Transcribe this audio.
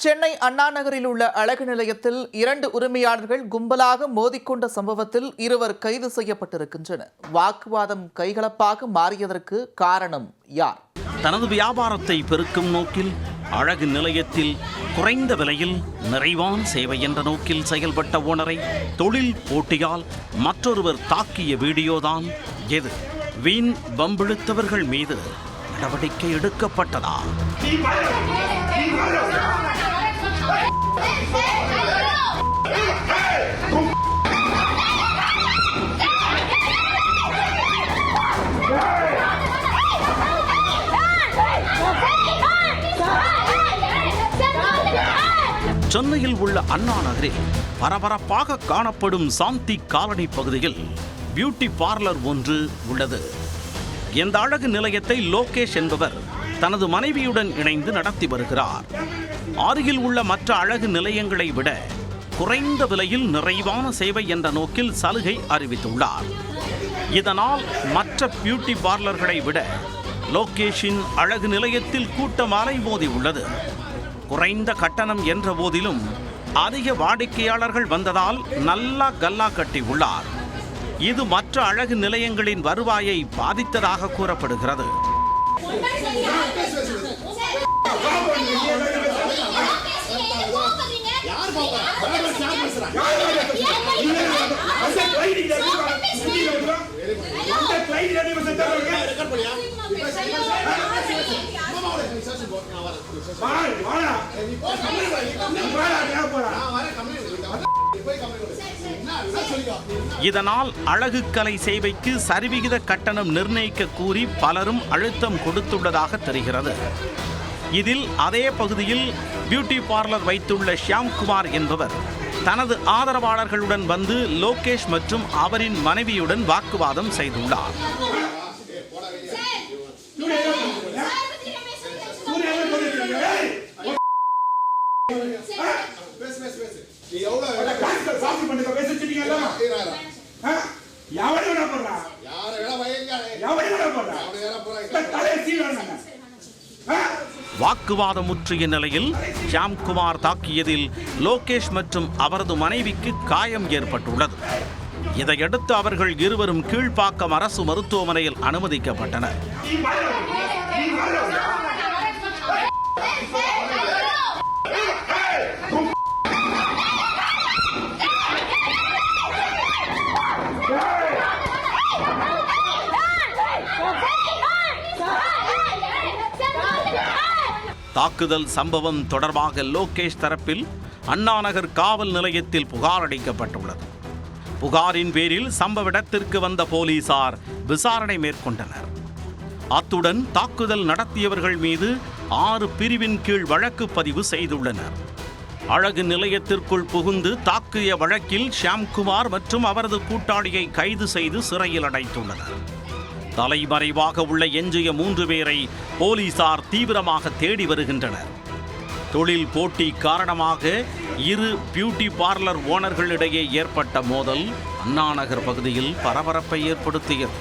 சென்னை அண்ணா நகரில் உள்ள அழகு நிலையத்தில் 2 உரிமையாளர்கள் கும்பலாக மோதிக்கொண்ட சம்பவத்தில் 2 கைது செய்யப்பட்டிருக்கின்றனர். வாக்குவாதம் கைகலப்பாக மாறியதற்கு காரணம் யார்? தனது வியாபாரத்தை பெருக்கும் நோக்கில் அழகு நிலையத்தில் குறைந்த விலையில் நிறைவான சேவை என்ற நோக்கில் செயல்பட்ட ஓனரை தொழில் போட்டியால் மற்றொருவர் தாக்கிய வீடியோதான் எது? வீண் வம்பிழுத்தவர்கள் மீது நடவடிக்கை எடுக்கப்பட்டதா? சென்னையில் உள்ள அண்ணா நகரில் பரபரப்பாக காணப்படும் சாந்தி காலனி பகுதியில் பியூட்டி பார்லர் ஒன்று உள்ளது. இந்த அழகு நிலையத்தை லோகேஷ் என்பவர் தனது மனைவியுடன் இணைந்து நடத்தி வருகிறார். அருகில் உள்ள மற்ற அழகு நிலையங்களை விட குறைந்த விலையில் நிறைவான சேவை என்ற நோக்கில் சலுகை அறிவித்துள்ளார். இதனால் மற்ற பியூட்டி பார்லர்களை விட லோகேஷின் அழகு நிலையத்தில் கூட்டம் அலைமோதி உள்ளது. குறைந்த கட்டணம் என்ற போதிலும் அதிக வாடிக்கையாளர்கள் வந்ததால் நல்லா கல்லா கட்டி உள்ளார். இது மற்ற அழகு நிலையங்களின் வருவாயை பாதித்ததாக கூறப்படுகிறது. இதனால் அழகு கலை சேவைக்கு சரிவிகித கட்டணம் நிர்ணயிக்க கூறி பலரும் அழுத்தம் கொடுத்துள்ளதாக தெரிகிறது. இதில் அதே பகுதியில் பியூட்டி பார்லர் வைத்துள்ள ஷியாம்குமார் என்பவர் தனது ஆதரவாளர்களுடன் வந்து லோகேஷ் மற்றும் அவரின் மனைவியுடன் வாக்குவாதம் செய்துள்ளார். வாக்குவாதம் முற்றிய நிலையில் ஷியாம்குமார் தாக்கியதில் லோகேஷ் மற்றும் அவரது மனைவிக்கு காயம் ஏற்பட்டுள்ளது. இதையடுத்து அவர்கள் இருவரும் கீழ்ப்பாக்கம் அரசு மருத்துவமனையில் அனுமதிக்கப்பட்டனர். தாக்குதல் சம்பவம் தொடர்பாக லோகேஷ் தரப்பில் அண்ணா நகர் காவல் நிலையத்தில் புகார் அளிக்கப்பட்டுள்ளது. புகாரின் பேரில் சம்பவ இடத்திற்கு வந்த போலீசார் விசாரணை மேற்கொண்டனர். அத்துடன் தாக்குதல் நடத்தியவர்கள் மீது 6 பிரிவின் கீழ் வழக்கு பதிவு செய்துள்ளனர். அழகு நிலையத்திற்குள் புகுந்து தாக்கிய வழக்கில் ஷியாம்குமார் மற்றும் அவரது கூட்டாளியை கைது செய்து சிறையில் அடைத்துள்ளனர். தலைமறைவாக உள்ள எஞ்சிய 3 பேரை போலீசார் தீவிரமாக தேடி வருகின்றனர். தொழில் போட்டி காரணமாக 2 பியூட்டி பார்லர் ஓனர்களிடையே ஏற்பட்ட மோதல் அண்ணா நகர் பகுதியில் பரபரப்பை ஏற்படுத்தியது.